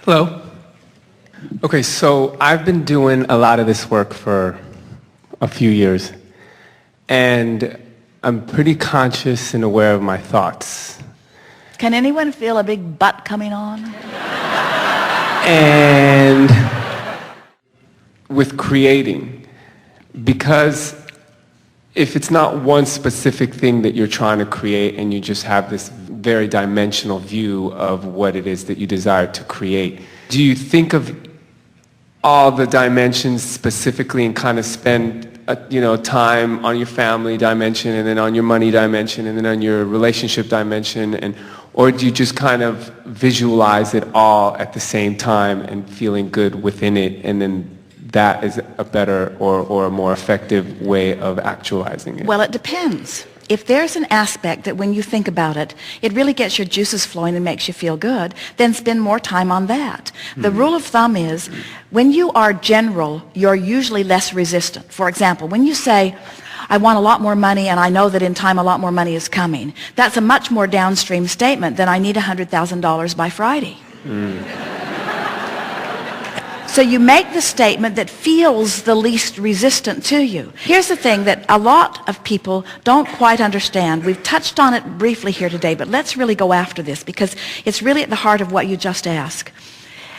Hello. Okay, so I've been doing a lot of this work for a few years, and I'm pretty conscious and aware of my thoughts. Can anyone feel a big butt coming on? And with creating, because if it's not one specific thing that you're trying to create and you just have this very dimensional view of what it is that you desire to create, do you think of all the dimensions specifically and kind of spend time on your family dimension and then on your money dimension and then on your relationship dimension, or do you just kind of visualize it all at the same time and feeling good within it, and then that is a better or a more effective way of actualizing it? Well, it depends. If there's an aspect that when you think about it, it really gets your juices flowing and makes you feel good, then spend more time on that. The rule of thumb is, when you are general, you're usually less resistant. For example, when you say, I want a lot more money and I know that in time a lot more money is coming, that's a much more downstream statement than I need $100,000 by Friday. So you make the statement that feels the least resistant to you. Here's the thing that a lot of people don't quite understand. We've touched on it briefly here today, but let's really go after this because it's really at the heart of what you just asked.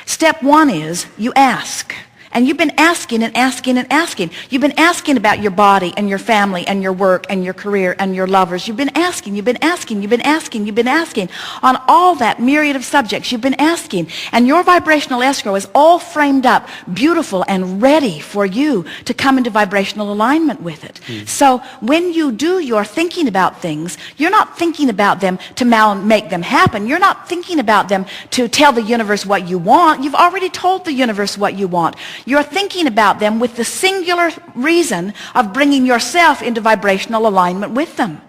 Step one is you ask. And you've been asking and asking and asking. You've been asking about your body and your family and your work and your career and your lovers. You've been asking, you've been asking, you've been asking, you've been asking. On all that myriad of subjects, you've been asking. And your vibrational escrow is all framed up, beautiful and ready for you to come into vibrational alignment with it. So when you do your thinking about things, you're not thinking about them to make them happen. You're not thinking about them to tell the universe what you want. You've already told the universe what you want. You're thinking about them with the singular reason of bringing yourself into vibrational alignment with them.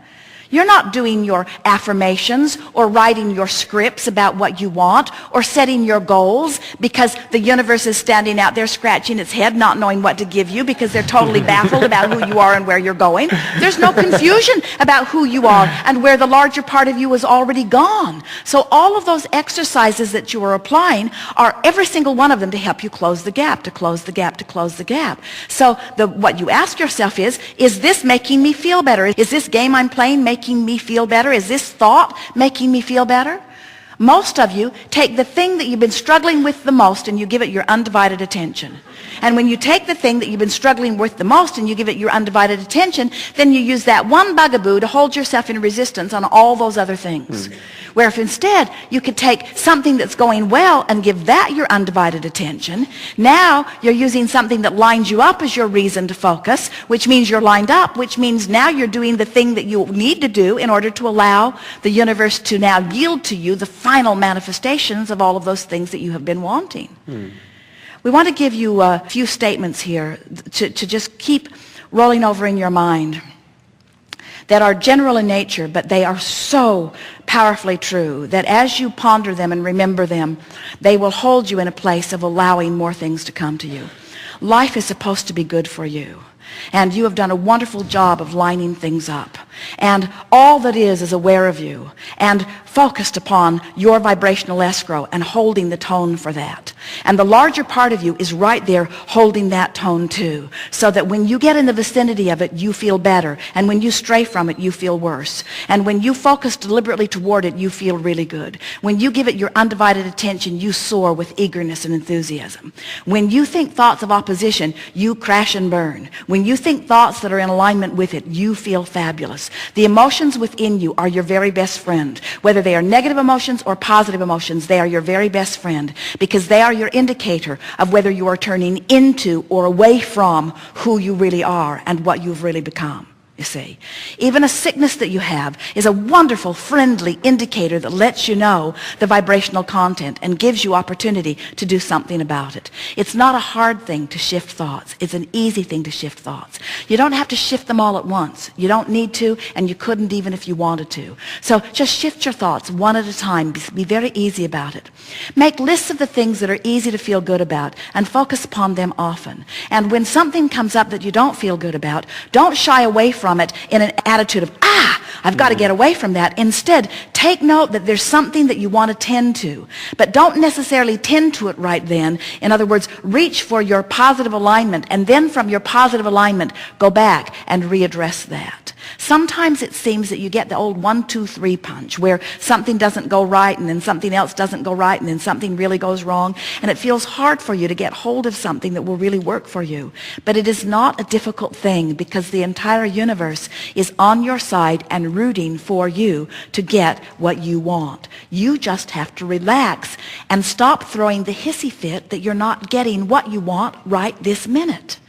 You're not doing your affirmations or writing your scripts about what you want or setting your goals because the universe is standing out there scratching its head not knowing what to give you because they're totally baffled about who you are and where you're going. There's no confusion about who you are and where the larger part of you is already gone. So all of those exercises that you are applying are every single one of them to help you close the gap, to close the gap, to close the gap. So what you ask yourself is this making me feel better? Is this game I'm playing making me feel better? Is this thought making me feel better? Most of you take the thing that you've been struggling with the most and you give it your undivided attention. And when you take the thing that you've been struggling with the most and you give it your undivided attention, then you use that one bugaboo to hold yourself in resistance on all those other things. Where if instead you could take something that's going well and give that your undivided attention, now you're using something that lines you up as your reason to focus, which means you're lined up, which means now you're doing the thing that you need to do in order to allow the universe to now yield to you the final manifestations of all of those things that you have been wanting. We want to give you a few statements here to just keep rolling over in your mind that are general in nature, but they are so powerfully true that as you ponder them and remember them, they will hold you in a place of allowing more things to come to you. Life is supposed to be good for you. And you have done a wonderful job of lining things up. And all that is aware of you and focused upon your vibrational escrow and holding the tone for that. And the larger part of you is right there holding that tone too, so that when you get in the vicinity of it, you feel better. And when you stray from it, you feel worse. And when you focus deliberately toward it, you feel really good. When you give it your undivided attention, you soar with eagerness and enthusiasm. When you think thoughts of opposition, you crash and burn. When you think thoughts that are in alignment with it, you feel fabulous. The emotions within you are your very best friend. Whether they are negative emotions or positive emotions, they are your very best friend because they are your indicator of whether you are turning into or away from who you really are and what you've really become. You see, even a sickness that you have is a wonderful, friendly indicator that lets you know the vibrational content and gives you opportunity to do something about it. It's not a hard thing to shift thoughts. It's an easy thing to shift thoughts. You don't have to shift them all at once. You don't need to, and you couldn't even if you wanted to. So just shift your thoughts one at a time. Be very easy about it. Make lists of the things that are easy to feel good about and focus upon them often. And when something comes up that you don't feel good about, don't shy away from from it in an attitude of, I've got to get away from that. Instead, take note that there's something that you want to tend to, but don't necessarily tend to it right then. In other words, reach for your positive alignment, and then from your positive alignment, go back and readdress that. Sometimes it seems that you get the old 1, 2, 3 punch where something doesn't go right and then something else doesn't go right and then something really goes wrong, and it feels hard for you to get hold of something that will really work for you. But it is not a difficult thing, because the entire universe is on your side and rooting for you to get what you want. You just have to relax and stop throwing the hissy fit that you're not getting what you want right this minute.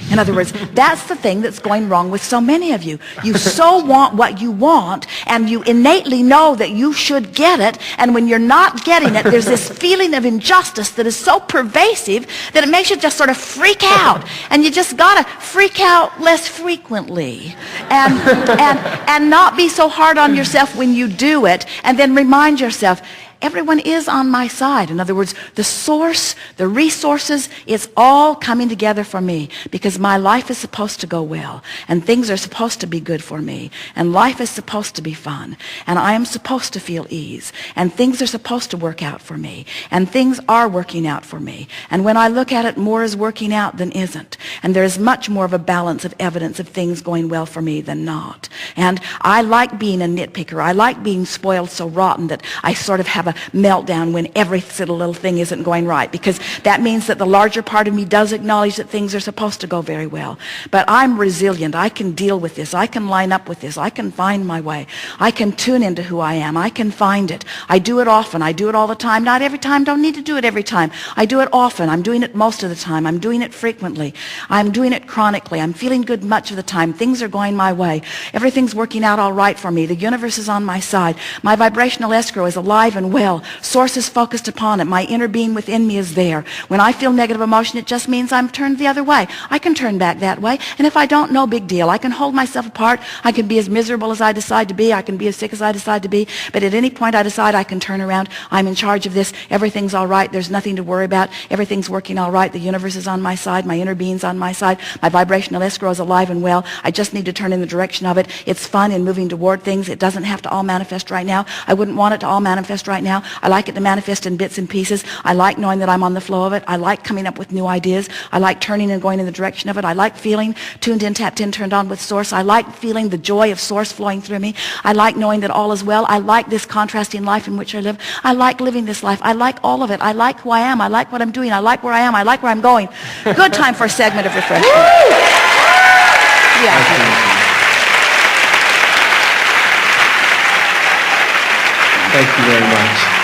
In other words, that's the thing that's going wrong with so many of you. You so want what you want, and you innately know that you should get it, and when you're not getting it, there's this feeling of injustice that is so pervasive that it makes you just sort of freak out. And you just got to freak out less frequently and not be so hard on yourself when you do it, and then remind yourself, everyone is on my side. In other words, the source, the resources, it's all coming together for me, because my life is supposed to go well, and things are supposed to be good for me, and life is supposed to be fun, and I am supposed to feel ease, and things are supposed to work out for me, and things are working out for me. And when I look at it, more is working out than isn't, and there is much more of a balance of evidence of things going well for me than not. And I like being a nitpicker. I like being spoiled so rotten that I sort of have a meltdown when every little thing isn't going right, because that means that the larger part of me does acknowledge that things are supposed to go very well. But I'm resilient. I can deal with this. I can line up with this. I can find my way. I can tune into who I am. I can find it. I do it often. I do it all the time. Not every time. Don't need to do it every time. I do it often. I'm doing it most of the time. I'm doing it frequently. I'm doing it chronically. I'm feeling good much of the time. Things are going my way. Everything's working out all right for me. The universe is on my side. My vibrational escrow is alive and well. Source is focused upon it. My inner being within me is there. When I feel negative emotion, it just means I'm turned the other way. I can turn back that way. And if I don't, no big deal. I can hold myself apart. I can be as miserable as I decide to be. I can be as sick as I decide to be. But at any point I decide I can turn around. I'm in charge of this. Everything's all right. There's nothing to worry about. Everything's working all right. The universe is on my side. My inner being's on my side. My vibrational escrow is alive and well. I just need to turn in the direction of it. It's fun in moving toward things. It doesn't have to all manifest right now. I wouldn't want it to all manifest right now. I like it to manifest in bits and pieces. I like knowing that I'm on the flow of it. I like coming up with new ideas. I like turning and going in the direction of it. I like feeling tuned in, tapped in, turned on with Source. I like feeling the joy of Source flowing through me. I like knowing that all is well. I like this contrasting life in which I live. I like living this life. I like all of it. I like who I am. I like what I'm doing. I like where I am. I like where I'm going. Good time for a segment of refreshment. Yeah. Thank you very much.